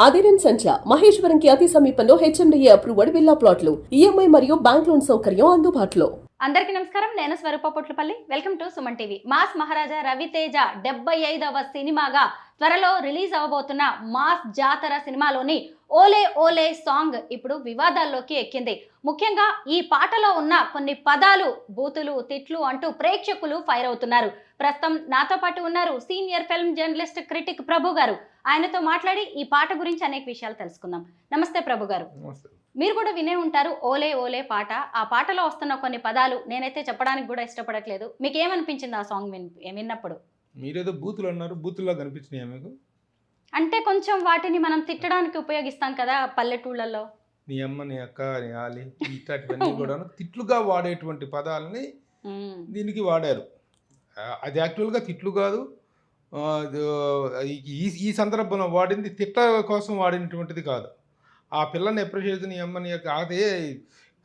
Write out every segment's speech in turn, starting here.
అదిరెన్ సంచ మహేశ్వరంకి అతి సమీపంలో హెచ్ఎండిఏ అప్రూవ్డ్ విల్లా ప్లాట్లు ఈఎంఐ మరియు బ్యాంక్ లోన్ సౌకర్యం అందుబాటులో. అందరికీ నమస్కారం. నేను Swaroopa Potlapalli. Welcome to Suman TV. Mass Maharaja Raviteja 75వ సినిమాగా త్వరలో రిలీజ్ అవబోతున్న మాస్ జాతర సినిమాలోని ఓలే ఓలే సాంగ్ ఇప్పుడు వివాదాల్లోకి ఎక్కింది. ముఖ్యంగా ఈ పాటలో ఉన్న కొన్ని పదాలు, బూతులు, తిట్లు అంటూ ప్రేక్షకులు ఫైర్ అవుతున్నారు. ప్రస్తుతం నాతో పాటు ఉన్నారు సీనియర్ ఫిల్మ్ జర్నలిస్ట్ క్రిటిక్ ప్రభు గారు. ఆయనతో మాట్లాడి ఈ పాట గురించి అనేక విషయాలు తెలుసుకుందాం. నమస్తే ప్రభు గారు. మీరు కూడా వినే ఉంటారు ఓలే ఓలే పాట. ఆ పాటలో వస్తున్న కొన్ని పదాలు నేనైతే చెప్పడానికి కూడా ఇష్టపడట్లేదు. మీకు ఏమనిపించింది ఆ సాంగ్ విన్నప్పుడు? మీరేదో బూతులు అన్నారు, బూతుల్లో కనిపించినాయా మీకు? అంటే కొంచెం వాటిని మనం తిట్టడానికి ఉపయోగిస్తాం కదా పల్లెటూళ్ళల్లో. నీ అమ్మ, నీ అక్క, నీ ఆలి, ఇట్లాంటివన్నీ కూడా తిట్లుగా వాడేటువంటి పదాలని దీనికి వాడారు. అది యాక్చువల్గా తిట్లు కాదు. ఈ సందర్భంలో వాడింది తిట్ట కోసం వాడినటువంటిది కాదు. ఆ పిల్లని ఎప్రిషియేట్ నీ అమ్మ, నీ యొక్క అదే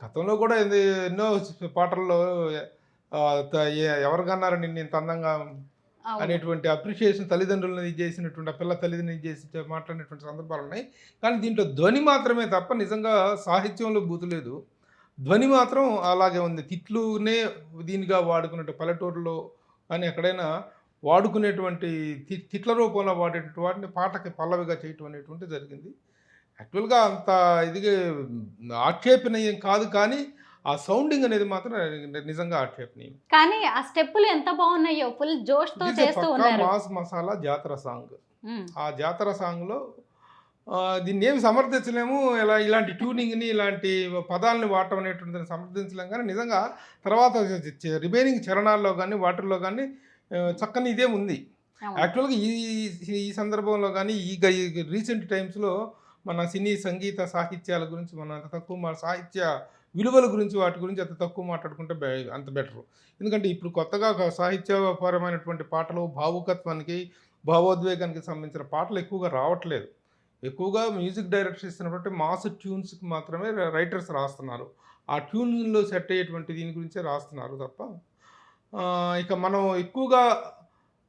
గతంలో కూడా ఎన్నో పాటల్లో ఎవరికన్నారు నిన్ను ఇంత అందంగా అనేటువంటి అప్రిషియేషన్ తల్లిదండ్రులను ఇది చేసినటువంటి ఆ పిల్ల తల్లిదండ్రులు ఇది చేసి మాట్లాడినటువంటి సందర్భాలు ఉన్నాయి. కానీ దీంట్లో ధ్వని మాత్రమే తప్ప నిజంగా సాహిత్యంలో బూతు లేదు. ధ్వని మాత్రం అలాగే ఉంది. తిట్లునే దీనిగా వాడుకున్నట్టు పల్లెటూరులో కానీ ఎక్కడైనా వాడుకునేటువంటి తిట్ల రూపంలో వాడేటువంటి వాటిని పాటకి పల్లవిగా చేయటం అనేటువంటి జరిగింది. యాక్చువల్గా అంత ఇదిగా ఆక్షేపణీయం కాదు, కానీ ఆ సౌండింగ్ అనేది మాత్రం నిజంగా ఆక్షేపణీయం. కానీ ఆ స్టెప్పులు ఎంత బాగున్నాయో, ఫుల్ జోష్తో చేస్తూ ఉన్నారు. మాస్ మసాలా జాతర సాంగ్. ఆ జాతర సాంగ్లో దీన్ని ఏమి సమర్థించలేము. ఇలాంటి ట్యూనింగ్ని, ఇలాంటి పదాలని వాడటం అనేటువంటిది సమర్థించలేము. కానీ నిజంగా తర్వాత రిమైనింగ్ చరణాల్లో కానీ వాటిల్లో కానీ చక్కని ఇదే ఉంది. యాక్చువల్గా ఈ సందర్భంలో కానీ ఈ రీసెంట్ టైమ్స్లో మన సినీ సంగీత సాహిత్యాల గురించి మనం అంత తక్కువ సాహిత్య విలువల గురించి వాటి గురించి అంత తక్కువ మాట్లాడుకుంటే అంత బెటరు. ఎందుకంటే ఇప్పుడు కొత్తగా సాహిత్యపరమైనటువంటి పాటలు భావుకత్వానికి, భావోద్వేగానికి సంబంధించిన పాటలు ఎక్కువగా రావట్లేదు. ఎక్కువగా మ్యూజిక్ డైరెక్టర్స్ ఇస్తున్నటువంటి మాస్ ట్యూన్స్కి మాత్రమే రైటర్స్ రాస్తున్నారు. ఆ ట్యూన్లో సెట్ అయ్యేటువంటి దీని గురించే రాస్తున్నారు తప్ప ఇక మనం ఎక్కువగా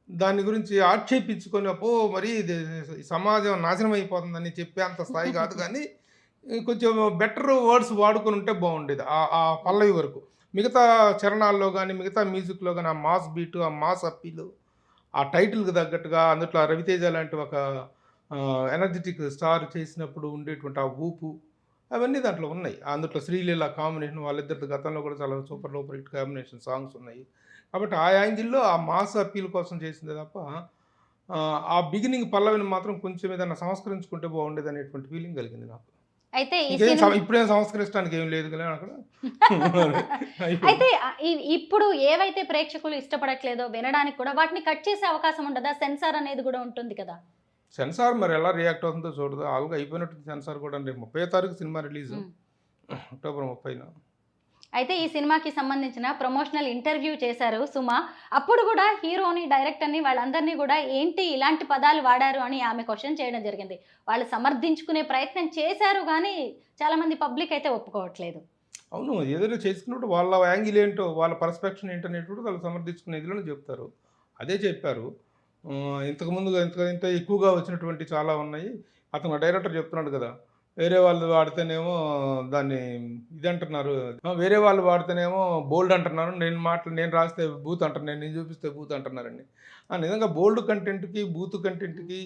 దాని గురించి ఆక్షేపించుకొని మరి సమాజం నాశనం అయిపోతుందని చెప్పే అంత స్థాయి కాదు. కానీ కొంచెం బెటర్ వర్డ్స్ వాడుకొని ఉంటే బాగుండేది ఆ పల్లవి వరకు. మిగతా చరణాల్లో కానీ మిగతా మ్యూజిక్లో కానీ ఆ మాస్ బీటు, ఆ మాస్ అప్పీలు, ఆ టైటిల్కి తగ్గట్టుగా అందులో రవితేజ లాంటి ఒక ఎనర్జెటిక్ స్టార్ చేసినప్పుడు ఉండేటువంటి ఆ ఊపు అవన్నీ దాంట్లో ఉన్నాయి. అందులో శ్రీలీల కాంబినేషన్, వాళ్ళిద్దరి గతంలో కూడా చాలా super duper hit combination songs ఉన్నాయి. కాబట్టి ఆ యాంగిల్లో ఆ మాస్ అప్పీల్ కోసం చేసిందే తప్ప ఆ బిగినింగ్ పల్లవిని మాత్రం కొంచెం ఏదైనా సంస్కరించుకుంటే బాగుండేది అనేటువంటి ఫీలింగ్ కలిగింది నాకు. అయితే ఇప్పుడేం సంస్కరించడానికి ఏం లేదు కదా అక్కడ. అయితే ఇప్పుడు ఏవైతే ప్రేక్షకులు ఇష్టపడట్లేదో వినడానికి కూడా వాటిని కట్ చేసే అవకాశం ఉండదా? సెన్సార్ అనేది కూడా ఉంటుంది కదా. సెన్సార్ మరి ఎలా రియాక్ట్ అవుతుందో చూడదు. ఆల్గా అయిపోయినట్టు సెన్సార్ కూడా. రేపు 30వ తారీఖు సినిమా రిలీజ్, అక్టోబర్ 30న. అయితే ఈ సినిమాకి సంబంధించిన ప్రమోషనల్ ఇంటర్వ్యూ చేశారు సుమ. అప్పుడు కూడా హీరోని, డైరెక్టర్ని, వాళ్ళందరినీ కూడా ఏంటి ఇలాంటి పదాలు వాడారు అని ఆమె క్వశ్చన్ చేయడం జరిగింది. వాళ్ళు సమర్థించుకునే ప్రయత్నం చేశారు, కానీ చాలామంది పబ్లిక్ అయితే ఒప్పుకోవట్లేదు. అవును, ఏదైనా చేసుకున్నప్పుడు వాళ్ళ యాంగిల్ ఏంటో, వాళ్ళ పర్స్పెక్షన్ ఏంటనేటువంటి వాళ్ళు సమర్థించుకునేదిలో చెప్తారు. అదే చెప్పారు. ఇంతకుముందు ఇంత ఎక్కువగా వచ్చినటువంటి చాలా ఉన్నాయి. అతను డైరెక్టర్ చెప్తున్నాడు కదా, వేరే వాళ్ళు వాడితేనేమో దాన్ని ఇది అంటున్నారు, వేరే వాళ్ళు వాడితేనేమో బోల్డ్ అంటున్నారు, నేను రాస్తే బూత్ అంటారు, నేను చూపిస్తే బూత్ అంటున్నారండి. నిజంగా బోల్డ్ కంటెంట్కి, బూత్ కంటెంట్కి,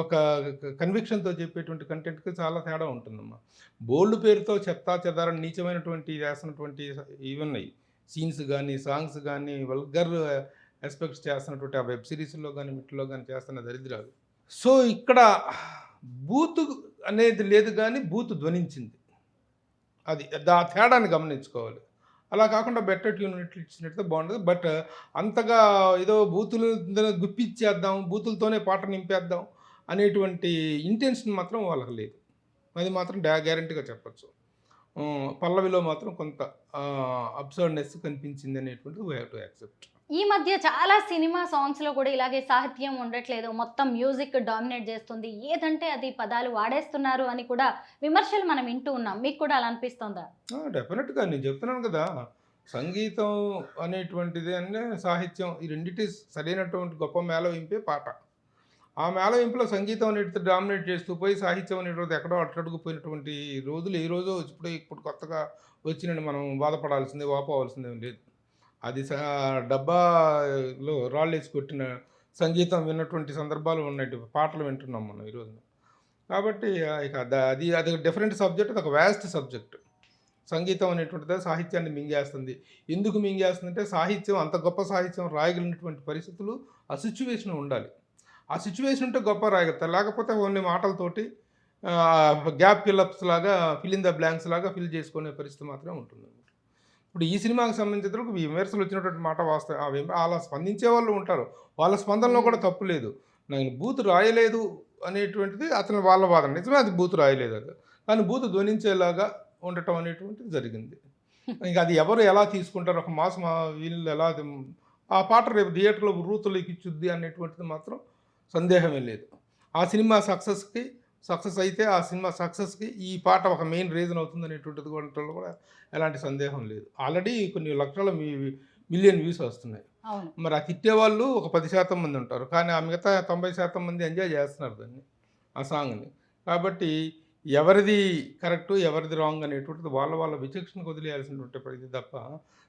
ఒక కన్విక్షన్తో చెప్పేటువంటి కంటెంట్కి చాలా తేడా ఉంటుందమ్మా. బోల్డ్ పేరుతో చెత్తా చెదారని నీచమైనటువంటి చేస్తున్నటువంటి ఇవి ఉన్నాయి. సీన్స్ కానీ, సాంగ్స్ కానీ, వల్గర్ ఎస్పెక్ట్స్ చేస్తున్నటువంటి ఆ వెబ్ సిరీస్లో కానీ, వీటిలో కానీ చేస్తున్న దరిద్రాలు. సో ఇక్కడ బూత్ అనేది లేదు, కానీ బూత్ ధ్వనించింది. అది ఆ తేడాన్ని గమనించుకోవాలి. అలా కాకుండా బెటర్ ట్యూన్ ఇచ్చినట్టు బాగుండదు. బట్ అంతగా ఏదో బూతులు గుప్పిచ్చేద్దాం, బూతులతోనే పాట నింపేద్దాం అనేటువంటి ఇంటెన్షన్ మాత్రం వాళ్ళకి లేదు. అది మాత్రం గ్యారంటీగా చెప్పచ్చు. పల్లవిలో మాత్రం కొంత అబ్సర్డ్నెస్ కనిపించింది అనేటువంటిది వీ హ్యావ్ టు యాక్సెప్ట్. ఈ మధ్య చాలా సినిమా సాంగ్స్లో కూడా ఇలాగే సాహిత్యం ఉండట్లేదు, మొత్తం మ్యూజిక్ డామినేట్ చేస్తుంది, ఏదంటే అది పదాలు వాడేస్తున్నారు అని కూడా విమర్శలు మనం వింటూ ఉన్నాం. మీకు కూడా అలా అనిపిస్తుందా? డెఫినెట్గా నేను చెప్తున్నాను కదా, సంగీతం అనేటువంటిది అంటే సాహిత్యం, ఈ రెండింటి సరైనటువంటి గొప్ప మేళవింపే పాట. ఆ మేళవింపులో సంగీతం అనేటిది డామినేట్ చేస్తూ పోయి సాహిత్యం అనేటువంటిది ఎక్కడో అట్టడుగుపోయినటువంటి రోజులు ఈ రోజు ఇప్పుడు కొత్తగా వచ్చినని మనం బాధపడాల్సిందే వాపోవాల్సిందేం లేదు. అది డబ్బాలో రాళ్ళేసి కొట్టిన సంగీతం విన్నటువంటి సందర్భాలు ఉన్నాయి. పాటలు వింటున్నాం మనం ఈరోజు. కాబట్టి ఇక అది డిఫరెంట్ సబ్జెక్ట్, అది ఒక వ్యాస్ట్ సబ్జెక్ట్. సంగీతం అనేటువంటిది సాహిత్యాన్ని మింగేస్తుంది. ఎందుకు మింగేస్తుందంటే సాహిత్యం, అంత గొప్ప సాహిత్యం రాయగలిగినటువంటి పరిస్థితులు, ఆ సిచ్యువేషన్ ఉండాలి. ఆ సిచ్యువేషన్ ఉంటే గొప్ప రాయగలుగుతారు. లేకపోతే ఓన్లీ మాటలతోటి గ్యాప్ ఫిల్అప్స్ లాగా, ఫిల్ ఇన్ ద బ్లాంక్స్ లాగా ఫిల్ చేసుకునే పరిస్థితి మాత్రమే ఉంటుంది. ఇప్పుడు ఈ సినిమాకి సంబంధించినందుకు విమర్శలు వచ్చినటువంటి మాట వాస్తవం. అలా స్పందించే వాళ్ళు ఉంటారు. వాళ్ళ స్పందనలో కూడా తప్పు లేదు. నేను బూత్ రాయలేదు అనేటువంటిది అతని వాళ్ళ వాదన. నిజమే, అది బూత్ రాయలేదు అది. కానీ బూత్ ధ్వనించేలాగా ఉండటం అనేటువంటిది జరిగింది. ఇంకా అది ఎవరు ఎలా తీసుకుంటారు, ఒక వీళ్ళు ఎలా ఆ పాట రేపు థియేటర్లో రూతులోకి ఇచ్చుద్ది అనేటువంటిది మాత్రం సందేహమే లేదు. ఆ సినిమా సక్సెస్ అయితే ఆ సినిమా సక్సెస్కి ఈ పాట ఒక మెయిన్ రీజన్ అవుతుంది అనేటువంటిది కూడా ఎలాంటి సందేహం లేదు. ఆల్రెడీ కొన్ని లక్షల మిలియన్ వ్యూస్ వస్తున్నాయి. మరి ఆ తిట్టేవాళ్ళు ఒక 10% మంది ఉంటారు, కానీ ఆ మిగతా 90% మంది ఎంజాయ్ చేస్తున్నారు దాన్ని, ఆ సాంగ్ని. కాబట్టి ఎవరిది కరెక్టు ఎవరిది రాంగ్ అనేటువంటిది వాళ్ళ విచక్షణకు వదిలేయాల్సినటువంటి పరిస్థితి తప్ప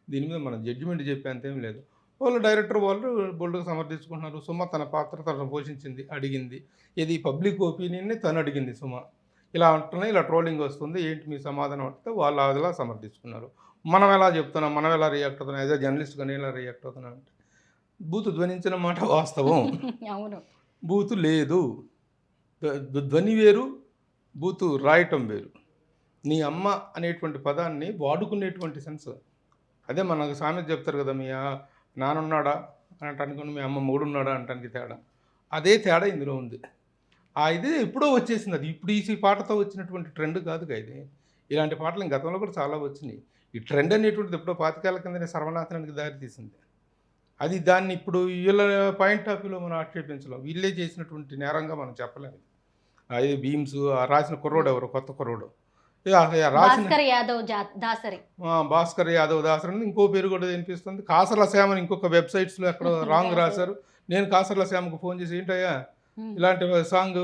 దీని మీద మనం జడ్జిమెంట్ చెప్పేంతేం లేదు. వాళ్ళు డైరెక్టర్ వాళ్ళు బోల్డ్గా సమర్థించుకుంటున్నారు. సుమ తన పాత్ర తను పోషించింది, అడిగింది. ఇది పబ్లిక్ ఒపీనియన్ని తను అడిగింది. సుమ ఇలా అంటున్నాయి, ఇలా ట్రోలింగ్ వస్తుంది, ఏంటి మీ సమాధానం అంటే వాళ్ళు అదిలా సమర్థించుకున్నారు. మనం ఎలా చెప్తున్నాం, మనం ఎలా రియాక్ట్ అవుతున్నాం, యాజ్ అ జర్నలిస్ట్గా నేను ఎలా రియాక్ట్ అవుతున్నాం అంటే బూతు ధ్వనించిన మాట వాస్తవం. అవును, బూతు లేదు. ధ్వని వేరు, బూతు రాయటం వేరు. నీ అమ్మ అనేటువంటి పదాన్ని వాడుకునేటువంటి సెన్స్ అదే. మనకు సామెత చెప్తారు కదా, మీ నానున్నాడా అని అంటానికి మీ అమ్మ మూడున్నాడా అంటానికి తేడా. అదే తేడా ఇందులో ఉంది. ఇది ఎప్పుడో వచ్చేసింది. అది ఇప్పుడు ఈ పాటతో వచ్చినటువంటి ట్రెండ్ కాదుగా ఇది. ఇలాంటి పాటలు గతంలో కూడా చాలా వచ్చినాయి. ఈ ట్రెండ్ అనేటువంటిది ఎప్పుడో 25 ఏళ్ల కిందనే సర్వనాశనానికి దారితీసింది. అది దాన్ని ఇప్పుడు వీళ్ళ పాయింట్ ఆఫ్ వ్యూలో మనం ఆక్షేపించలేం. వీళ్ళే చేసినటువంటి నేరంగా మనం చెప్పలేము. అది బీమ్స్ రాసిన కుర్రోడు ఎవరు, కొత్త కుర్రోడు భాస్కర్ యాదవ్ దాసరి ఇంకో పేరు కూడా వినిపిస్తుంది. కాసర్ల శ్యామని ఇంకొక వెబ్సైట్స్లో ఎక్కడో రాంగ్ రాశారు. నేను కాసర్ల శ్యామకు ఫోన్ చేసి, ఏంటయ్యా ఇలాంటి సాంగ్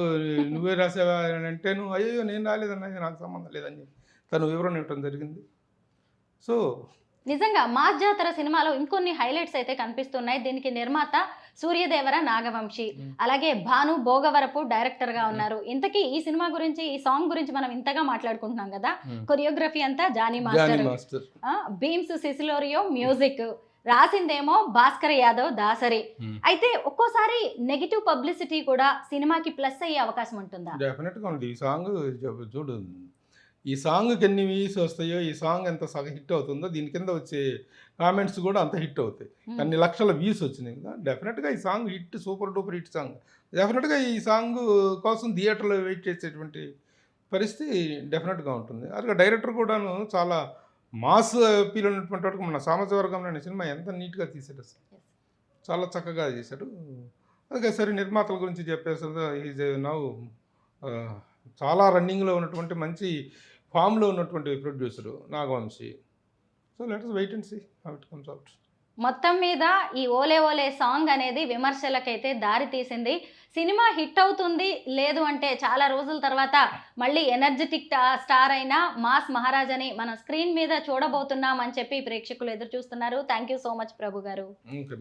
నువ్వే రాసావా అని అంటే, నువ్వు అయ్యో నేను రాలేదన్నా, నాకు సంబంధం లేదని తను వివరణ ఇవ్వడం జరిగింది. సో నిజంగా మాస్ జాతర సినిమాలో ఇంకొన్ని హైలైట్స్ అయితే కనిపిస్తున్నాయి. దీనికి నిర్మాత సూర్యదేవర నాగవంశి, అలాగే భాను భోగవరపు డైరెక్టర్ గా ఉన్నారు. ఇంతకీ ఈ సినిమా గురించి, ఈ సాంగ్ గురించి మనం ఇంతగా మాట్లాడుకుంటున్నాం కదా. కొరియోగ్రఫీ అంతా జానీ మాస్టర్, బీమ్స్ సిసిలోరియో మ్యూజిక్, రాసిందేమో భాస్కర్ యాదవ్ దాసరి. అయితే ఒక్కోసారి నెగిటివ్ పబ్లిసిటీ కూడా సినిమాకి ప్లస్ అయ్యే అవకాశం ఉంటుందా? డెఫినెట్గా ఉంది. ఈ సాంగ్ చూడు, ఈ సాంగ్కి ఎన్ని వ్యూస్ వస్తాయో, ఈ సాంగ్ ఎంత హిట్ అవుతుందో దీని కింద వచ్చే కామెంట్స్ కూడా అంత హిట్ అవుతాయి. అన్ని లక్షల వ్యూస్ వచ్చినాయి కదా. డెఫినెట్గా ఈ song hit, super duper hit song. డెఫినెట్గా ఈ సాంగ్ కోసం థియేటర్లో వెయిట్ చేసేటువంటి పరిస్థితి డెఫినెట్గా ఉంటుంది. అలాగే డైరెక్టర్ కూడాను చాలా మాస్ అపీల్ ఉన్నటువంటి వాటికి మన సామాజిక వర్గంలోని సినిమా ఎంత నీట్గా తీసాడు, చాలా చక్కగా చేశాడు. అలాగే సరే, నిర్మాతల గురించి చెప్పేసరి ఈజ్ నౌ చాలా రన్నింగ్లో ఉన్నటువంటి మంచి ఫామ్లో ఉన్నటువంటి producer Nagavamsi. So let us wait and see how it comes out. మొత్తం మీద ఈ ఓలే ఓలే సాంగ్ అనేది విమర్శలకైతే దారి తీసింది. సినిమా హిట్ అవుతుంది, లేదు అంటే చాలా రోజుల తర్వాత మళ్ళీ ఎనర్జెటిక్ స్టార్ అయిన మాస్ మహారాజాని మనం స్క్రీన్ మీద చూడబోతున్నాం అని చెప్పి ప్రేక్షకులు ఎదురు చూస్తున్నారు. థ్యాంక్ యూ సో మచ్ ప్రభు గారు. ఓకే.